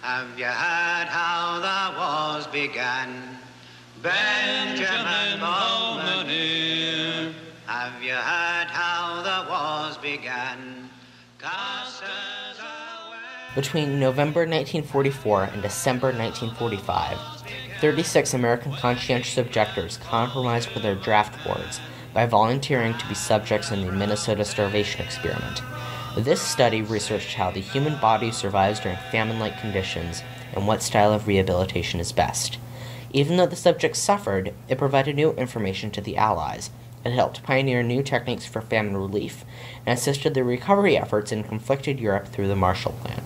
Have you heard how the wars began? Benjamin Bombardier. Have you heard how the wars began? Cast us away. Between November 1944 and December 1945, 36 American conscientious objectors compromised with their draft boards by volunteering to be subjects in the Minnesota starvation experiment. This study researched how the human body survives during famine-like conditions and what style of rehabilitation is best. Even though the subjects suffered, it provided new information to the Allies. It helped pioneer new techniques for famine relief and assisted the recovery efforts in conflicted Europe through the Marshall Plan.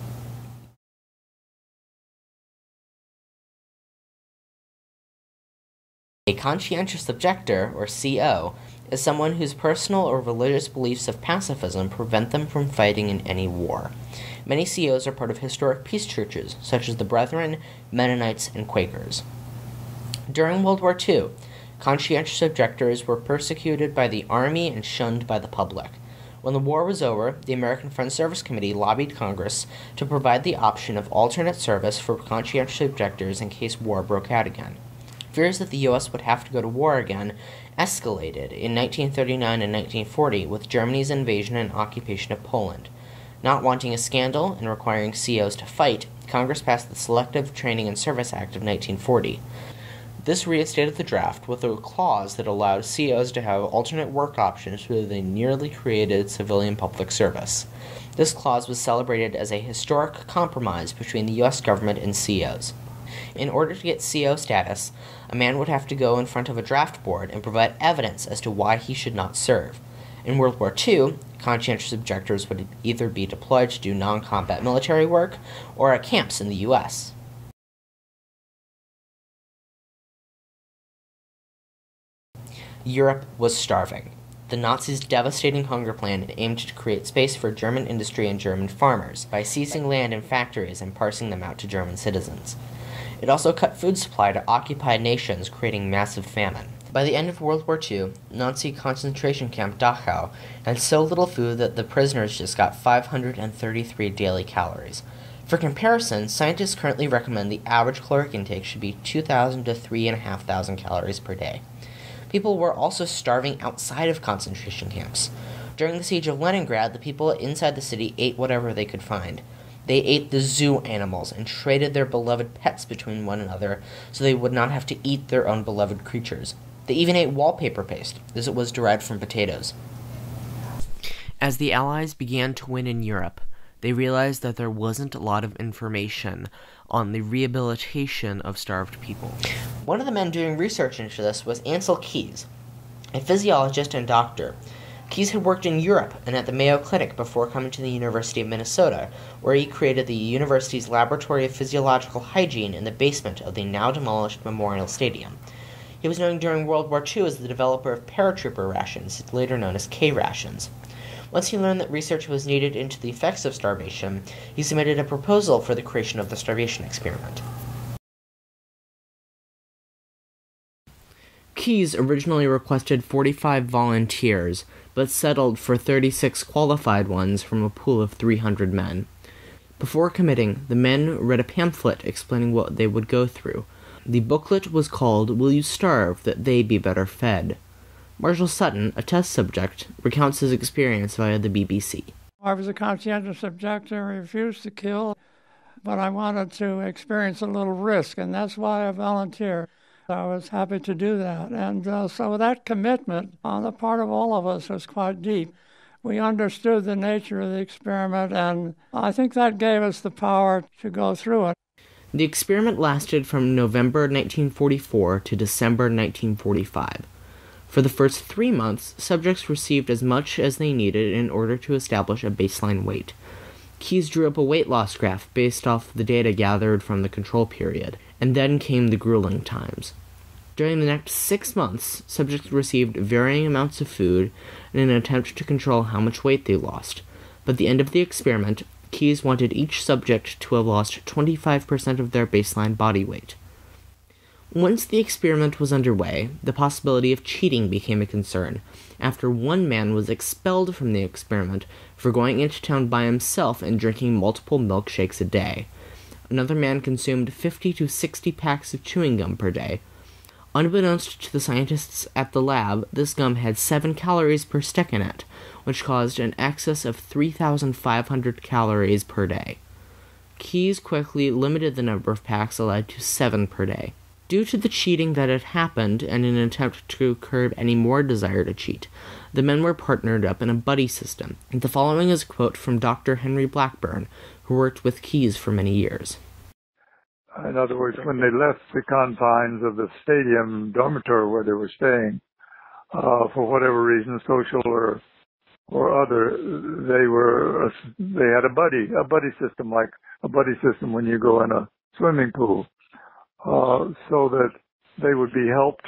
A conscientious objector, or CO, is someone whose personal or religious beliefs of pacifism prevent them from fighting in any war. Many COs are part of historic peace churches, such as the Brethren, Mennonites, and Quakers. During World War II, conscientious objectors were persecuted by the army and shunned by the public. When the war was over, the American Friends Service Committee lobbied Congress to provide the option of alternate service for conscientious objectors in case war broke out again. Fears that the U.S. would have to go to war again escalated in 1939 and 1940 with Germany's invasion and occupation of Poland. Not wanting a scandal and requiring COs to fight, Congress passed the Selective Training and Service Act of 1940. This reinstated the draft with a clause that allowed COs to have alternate work options through the nearly created civilian public service. This clause was celebrated as a historic compromise between the U.S. government and COs. In order to get CO status, a man would have to go in front of a draft board and provide evidence as to why he should not serve. In World War II, conscientious objectors would either be deployed to do non-combat military work or at camps in the U.S. Europe was starving. The Nazis' devastating hunger plan aimed to create space for German industry and German farmers by seizing land and factories and parsing them out to German citizens. It also cut food supply to occupied nations, creating massive famine. By the end of World War II, Nazi concentration camp Dachau had so little food that the prisoners just got 533 daily calories. For comparison, scientists currently recommend the average caloric intake should be 2,000 to 3,500 calories per day. People were also starving outside of concentration camps. During the siege of Leningrad, the people inside the city ate whatever they could find. They ate the zoo animals and traded their beloved pets between one another so they would not have to eat their own beloved creatures. They even ate wallpaper paste, as it was derived from potatoes. As the Allies began to win in Europe, they realized that there wasn't a lot of information on the rehabilitation of starved people. One of the men doing research into this was Ansel Keys, a physiologist and doctor. Keys had worked in Europe and at the Mayo Clinic before coming to the University of Minnesota, where he created the university's Laboratory of Physiological Hygiene in the basement of the now-demolished Memorial Stadium. He was known during World War II as the developer of paratrooper rations, later known as K-rations. Once he learned that research was needed into the effects of starvation, he submitted a proposal for the creation of the starvation experiment. Keys originally requested 45 volunteers, but settled for 36 qualified ones from a pool of 300 men. Before committing, the men read a pamphlet explaining what they would go through. The booklet was called "Will You Starve That They Be Better Fed?" Marshall Sutton, a test subject, recounts his experience via the BBC. I was a conscientious objector and refused to kill, but I wanted to experience a little risk, and that's why I volunteered. I was happy to do that. And so that commitment on the part of all of us was quite deep. We understood the nature of the experiment, and I think that gave us the power to go through it. The experiment lasted from November 1944 to December 1945. For the first 3 months, subjects received as much as they needed in order to establish a baseline weight. Keys drew up a weight loss graph based off the data gathered from the control period, and then came the grueling times. During the next 6 months, subjects received varying amounts of food in an attempt to control how much weight they lost. By the end of the experiment, Keys wanted each subject to have lost 25% of their baseline body weight. Once the experiment was underway, the possibility of cheating became a concern, after one man was expelled from the experiment for going into town by himself and drinking multiple milkshakes a day. Another man consumed 50 to 60 packs of chewing gum per day. Unbeknownst to the scientists at the lab, this gum had 7 calories per stick in it, which caused an excess of 3,500 calories per day. Keyes quickly limited the number of packs allowed to 7 per day. Due to the cheating that had happened, and in an attempt to curb any more desire to cheat, the men were partnered up in a buddy system. The following is a quote from Dr. Henry Blackburn, who worked with Keyes for many years. In other words, when they left the confines of the stadium dormitory where they were staying, for whatever reason, social or other, they had a buddy system, like a buddy system when you go in a swimming pool, so that they would be helped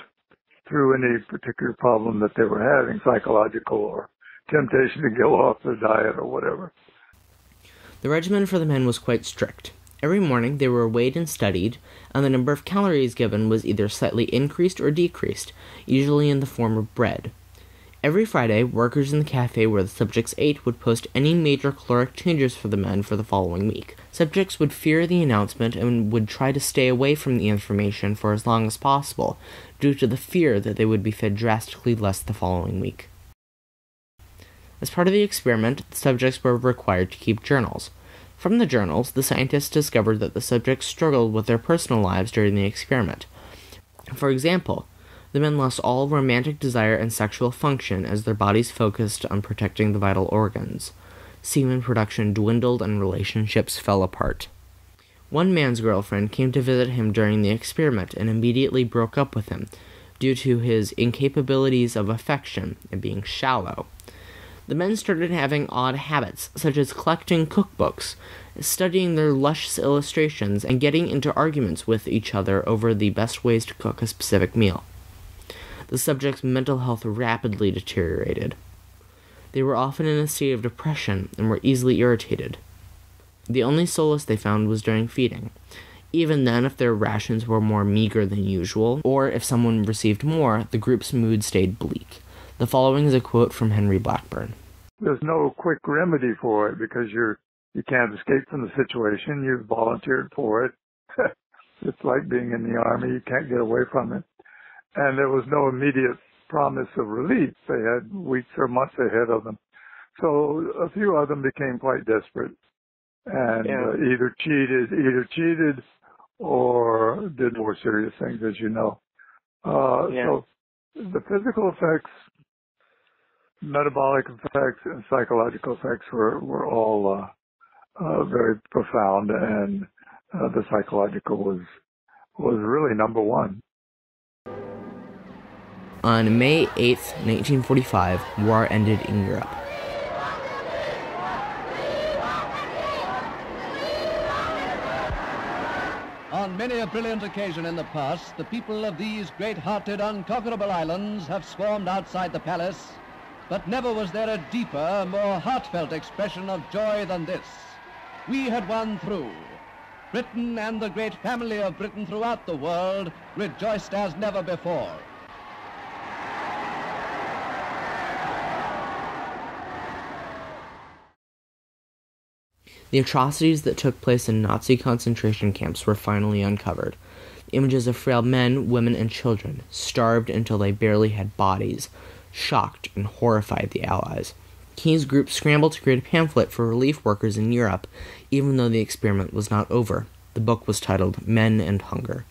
through any particular problem that they were having, psychological or temptation to go off their diet or whatever. The regimen for the men was quite strict. Every morning they were weighed and studied, and the number of calories given was either slightly increased or decreased, usually in the form of bread. Every Friday, workers in the cafe where the subjects ate would post any major caloric changes for the men for the following week. Subjects would fear the announcement and would try to stay away from the information for as long as possible, due to the fear that they would be fed drastically less the following week. As part of the experiment, the subjects were required to keep journals. From the journals, the scientists discovered that the subjects struggled with their personal lives during the experiment. For example, the men lost all romantic desire and sexual function as their bodies focused on protecting the vital organs. Semen production dwindled and relationships fell apart. One man's girlfriend came to visit him during the experiment and immediately broke up with him due to his incapabilities of affection and being shallow. The men started having odd habits, such as collecting cookbooks, studying their luscious illustrations, and getting into arguments with each other over the best ways to cook a specific meal. The subjects' mental health rapidly deteriorated. They were often in a state of depression and were easily irritated. The only solace they found was during feeding. Even then, if their rations were more meager than usual, or if someone received more, the group's mood stayed bleak. The following is a quote from Henry Blackburn. There's no quick remedy for it because you can't escape from the situation. You've volunteered for it. It's like being in the army. You can't get away from it. And there was no immediate promise of relief. They had weeks or months ahead of them. So a few of them became quite desperate and either cheated or did more serious things, as you know. So the physical effects, metabolic effects, and psychological effects were all very profound, and the psychological was really number one. On May 8, 1945, war ended in Europe. On many a brilliant occasion in the past, the people of these great-hearted, unconquerable islands have swarmed outside the palace, but never was there a deeper, more heartfelt expression of joy than this. We had won through. Britain and the great family of Britain throughout the world rejoiced as never before. The atrocities that took place in Nazi concentration camps were finally uncovered. Images of frail men, women, and children, starved until they barely had bodies, shocked and horrified the Allies. Keyes' group scrambled to create a pamphlet for relief workers in Europe, even though the experiment was not over. The book was titled Men and Hunger.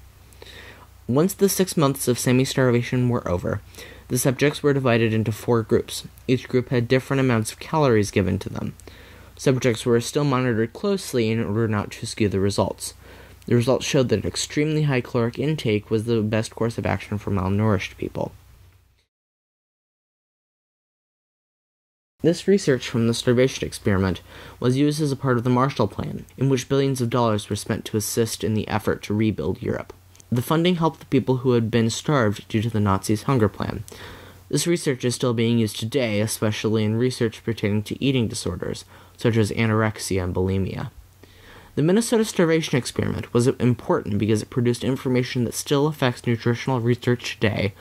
Once the 6 months of semi-starvation were over, the subjects were divided into 4 groups. Each group had different amounts of calories given to them. Subjects were still monitored closely in order not to skew the results. The results showed that extremely high caloric intake was the best course of action for malnourished people. This research from the starvation experiment was used as a part of the Marshall Plan, in which billions of dollars were spent to assist in the effort to rebuild Europe. The funding helped the people who had been starved due to the Nazis' hunger plan. This research is still being used today, especially in research pertaining to eating disorders, such as anorexia and bulimia. The Minnesota starvation experiment was important because it produced information that still affects nutritional research today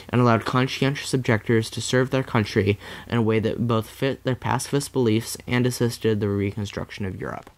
and allowed conscientious objectors to serve their country in a way that both fit their pacifist beliefs and assisted the reconstruction of Europe.